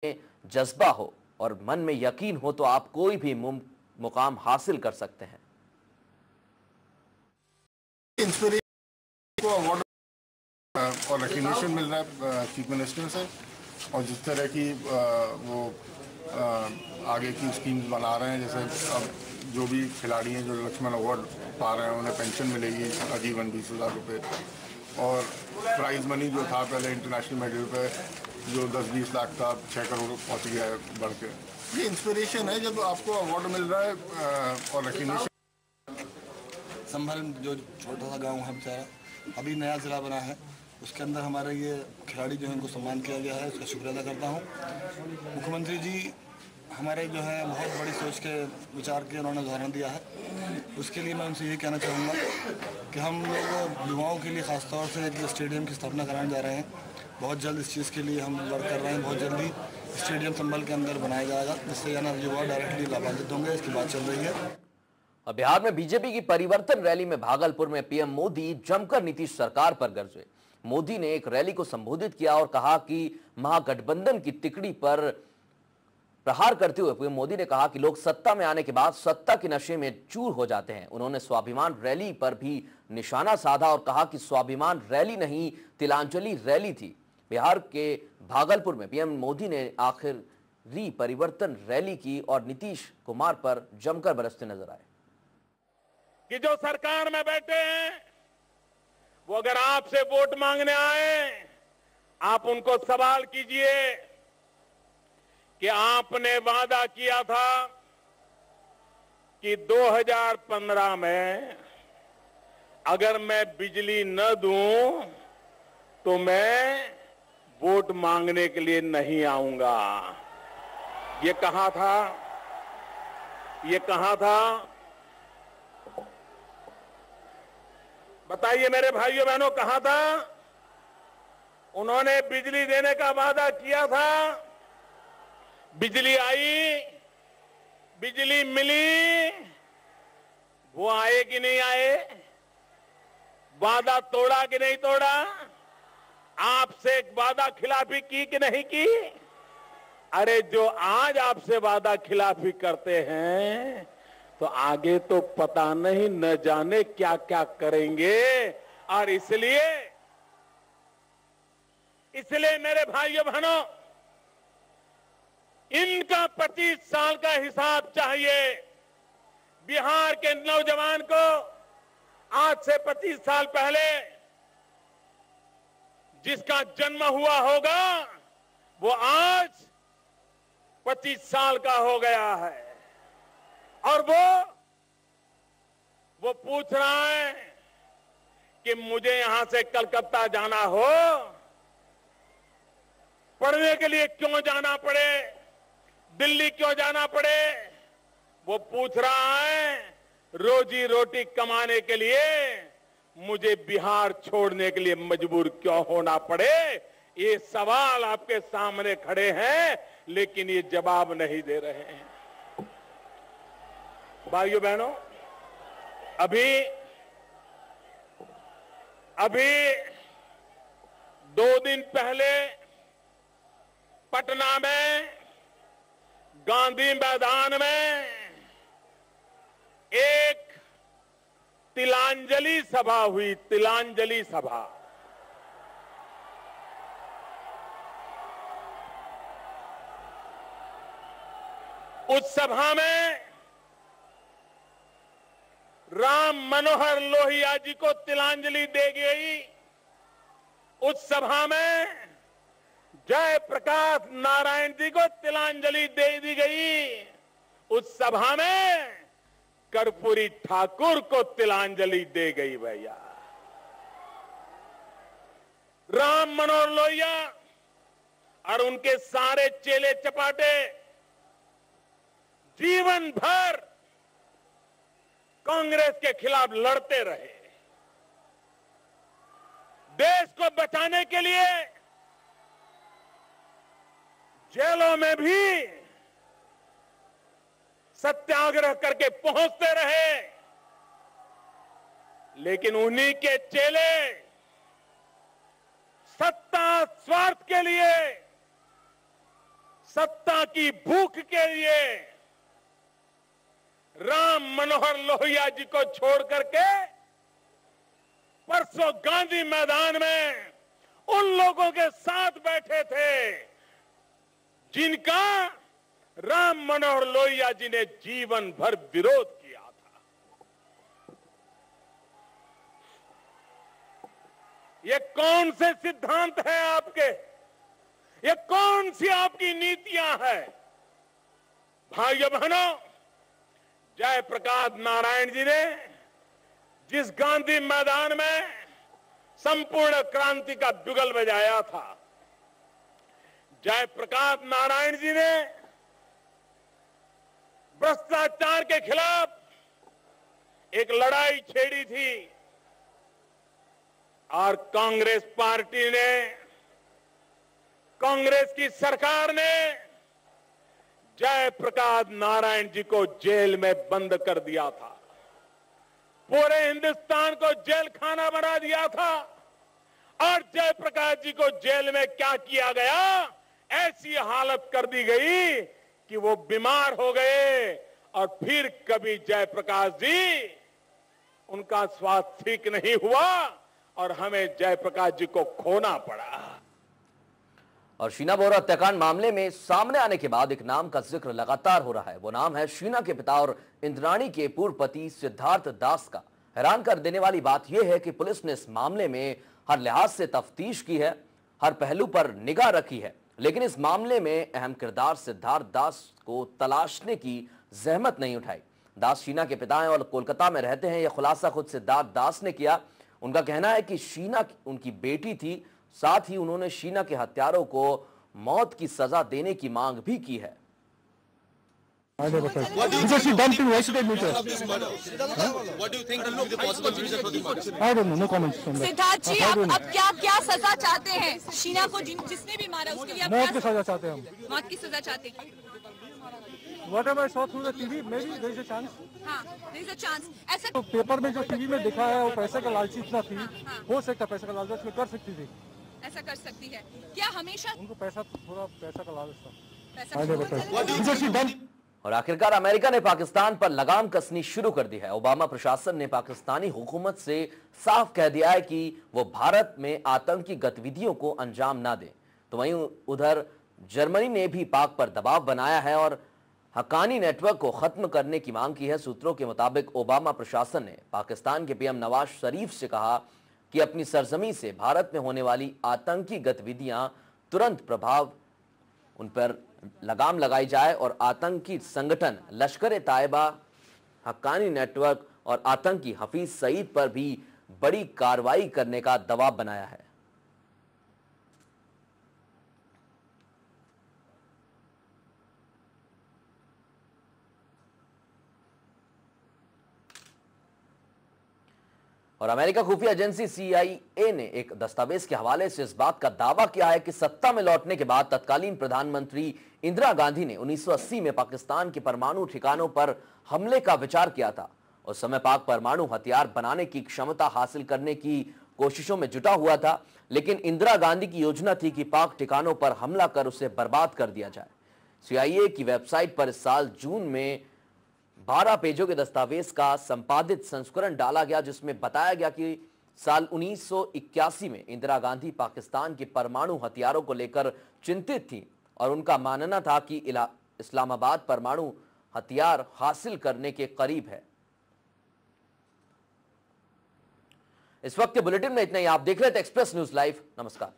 जज्बा हो और मन में यकीन हो तो आप कोई भी मुकाम हासिल कर सकते हैं। इंस्पिरेशन को अवार्ड और रिकग्निशन मिल रहा है चीफ मिनिस्टर से, और जिस तरह की वो आगे की स्कीम्स बना रहे हैं, जैसे अब जो भी खिलाड़ी हैं जो लक्ष्मण अवार्ड पा रहे हैं उन्हें पेंशन मिलेगी आजीवन 20,000 रुपये, और प्राइज मनी जो था पहले इंटरनेशनल मेडल पे जो 10-20 लाख था 6 करोड़ पहुंच गया है बढ़ के। ये इंस्पिरेशन है जब आपको अवार्ड मिल रहा है और रिकग्निशन। संभल जो छोटा सा गांव है बेचारा, अभी नया ज़िला बना है, उसके अंदर हमारे ये खिलाड़ी जो है उनको सम्मान किया गया है, उसका शुक्रिया अदा करता हूँ। मुख्यमंत्री जी हमारे जो है बहुत बड़ी सोच के विचार के उन्होंने उदाहरण दिया है, उसके लिए मैं उनसे ये कहना चाहूँगा कि हम लोग युवाओं के लिए ख़ासतौर से एक स्टेडियम की स्थापना कराने जा रहे हैं। बहुत जल्द इस चीज़ के लिए हम वर्क कर रहे हैं, बहुत जल्दी स्टेडियम संभल के अंदर बनाया जाएगा, जिससे याना युवा डायरेक्टली लाभान्वित होंगे। इसकी बात चल रही है। और बिहार में बीजेपी की परिवर्तन रैली में भागलपुर में पीएम मोदी जमकर नीतीश सरकार पर गरजे। मोदी ने एक रैली को संबोधित किया और कहा कि महागठबंधन की तिकड़ी पर प्रहार करते हुए पीएम मोदी ने कहा कि लोग सत्ता में आने के बाद सत्ता के नशे में चूर हो जाते हैं। उन्होंने स्वाभिमान रैली पर भी निशाना साधा और कहा कि स्वाभिमान रैली नहीं, तिलांजलि रैली थी। बिहार के भागलपुर में पीएम मोदी ने आखिरी परिवर्तन रैली की और नीतीश कुमार पर जमकर बरसते नजर आए। कि जो सरकार में बैठे हैं वो अगर आपसे वोट मांगने आए, आप उनको सवाल कीजिए कि आपने वादा किया था कि 2015 में अगर मैं बिजली न दूं तो मैं वोट मांगने के लिए नहीं आऊंगा। ये कहा था, ये कहा था। बताइए मेरे भाइयों बहनों, कहा था? उन्होंने बिजली देने का वादा किया था, बिजली आई, बिजली मिली, वो आए कि नहीं आए? वादा तोड़ा कि नहीं तोड़ा? आपसे वादा खिलाफी की कि नहीं की? अरे जो आज आपसे वादा खिलाफी करते हैं तो आगे तो पता नहीं न जाने क्या क्या करेंगे। और इसलिए मेरे भाइयों बहनों, इनका 25 साल का हिसाब चाहिए। बिहार के नौजवान को आज से 25 साल पहले जिसका जन्म हुआ होगा वो आज 25 साल का हो गया है और वो पूछ रहा है कि मुझे यहां से कलकत्ता जाना हो, पढ़ने के लिए क्यों जाना पड़े, दिल्ली क्यों जाना पड़े? वो पूछ रहा है रोजी रोटी कमाने के लिए मुझे बिहार छोड़ने के लिए मजबूर क्यों होना पड़े? ये सवाल आपके सामने खड़े हैं, लेकिन ये जवाब नहीं दे रहे हैं। भाइयों बहनों, अभी 2 दिन पहले पटना में गांधी मैदान में एक तिलांजलि सभा हुई, तिलांजलि सभा। उस सभा में राम मनोहर लोहिया जी को तिलांजलि दी गई। उस सभा में जयप्रकाश नारायण जी को तिलांजलि दे दी गई। उस सभा में कर्पूरी ठाकुर को तिलांजलि दे गई। भैया, राम मनोहर लोहिया और उनके सारे चेले चपाटे जीवन भर कांग्रेस के खिलाफ लड़ते रहे। देश को बचाने के लिए जेलों में भी सत्याग्रह करके पहुंचते रहे, लेकिन उन्हीं के चेले सत्ता स्वार्थ के लिए सत्ता की भूख के लिए राम मनोहर लोहिया जी को छोड़ करके परसों गांधी मैदान में उन लोगों के साथ बैठे थे जिनका राम मनोहर लोहिया जी ने जीवन भर विरोध किया था। ये कौन से सिद्धांत हैं आपके? ये कौन सी आपकी नीतियां हैं? भाइयों बहनों, जयप्रकाश नारायण जी ने जिस गांधी मैदान में संपूर्ण क्रांति का बिगुल बजाया था, जयप्रकाश नारायण जी ने भ्रष्टाचार के खिलाफ एक लड़ाई छेड़ी थी और कांग्रेस पार्टी ने, कांग्रेस की सरकार ने जयप्रकाश नारायण जी को जेल में बंद कर दिया था। पूरे हिंदुस्तान को जेल खाना बना दिया था और जयप्रकाश जी को जेल में क्या किया गया? ऐसी हालत कर दी गई कि वो बीमार हो गए और फिर कभी जयप्रकाश जी, उनका स्वास्थ्य ठीक नहीं हुआ और हमें जयप्रकाश जी को खोना पड़ा। और शीना बोरा हत्याकांड मामले में सामने आने के बाद एक नाम का जिक्र लगातार हो रहा है। वो नाम है शीना के पिता और इंद्राणी के पूर्व पति सिद्धार्थ दास का। हैरान कर देने वाली बात यह है कि पुलिस ने इस मामले में हर लिहाज से तफ्तीश की है, हर पहलू पर निगाह रखी है, लेकिन इस मामले में अहम किरदार सिद्धार्थ दास को तलाशने की जहमत नहीं उठाई। दास शीना के पिता हैं और कोलकाता में रहते हैं। यह खुलासा खुद सिद्धार्थ दास ने किया। उनका कहना है कि शीना उनकी बेटी थी, साथ ही उन्होंने शीना के हत्यारों को मौत की सजा देने की मांग भी की है। Because she dumped him, why should I meet her? What do you think will be the possible reason for the murder? I don't know, no comments from that. Siddharth जी, अब क्या सजा चाहते हैं शीना को? जिसने भी मारा उसके लिए आप मौत की सजा चाहते हैं हम। मौत की सजा चाहते हैं? Whatever I saw through the TV, maybe there is a chance. हाँ, there is a chance. ऐसा तो पेपर में जो टीवी में दिखा है वो पैसे का लालची इतना थी, हो सकता है पैसे का लालच में कर सकती थी। ऐसा कर सकती है क्या? हमेशा उनको थोड़ा पैसा का लालच था। पैसा और आखिरकार अमेरिका ने पाकिस्तान पर लगाम कसनी शुरू कर दी है। ओबामा प्रशासन ने पाकिस्तानी हुकूमत से साफ कह दिया है कि वो भारत में आतंकी गतिविधियों को अंजाम ना दे। तो वहीं उधर जर्मनी ने भी पाक पर दबाव बनाया है और हक्कानी नेटवर्क को खत्म करने की मांग की है। सूत्रों के मुताबिक ओबामा प्रशासन ने पाकिस्तान के पीएम नवाज शरीफ से कहा कि अपनी सरजमी से भारत में होने वाली आतंकी गतिविधियां तुरंत प्रभाव उन पर लगाम लगाई जाए और आतंकी संगठन लश्कर-ए-तायबा, हक्कानी नेटवर्क और आतंकी हफीज सईद पर भी बड़ी कार्रवाई करने का दबाव बनाया है। और अमेरिका खुफिया एजेंसी CIA ने एक दस्तावेज के हवाले से इस बात का दावा किया है कि सत्ता में लौटने के बाद तत्कालीन प्रधानमंत्री इंदिरा गांधी ने 1980 में पाकिस्तान के परमाणु ठिकानों पर हमले का विचार किया था। उस समय पाक परमाणु हथियार बनाने की क्षमता हासिल करने की कोशिशों में जुटा हुआ था, लेकिन इंदिरा गांधी की योजना थी कि पाक ठिकानों पर हमला कर उसे बर्बाद कर दिया जाए। CIA की वेबसाइट पर इस साल जून में 12 पेजों के दस्तावेज का संपादित संस्करण डाला गया, जिसमें बताया गया कि साल 1981 में इंदिरा गांधी पाकिस्तान के परमाणु हथियारों को लेकर चिंतित थी और उनका मानना था कि इस्लामाबाद परमाणु हथियार हासिल करने के करीब है। इस वक्त के बुलेटिन में इतना ही। आप देख रहे थे एक्सप्रेस न्यूज लाइव। नमस्कार।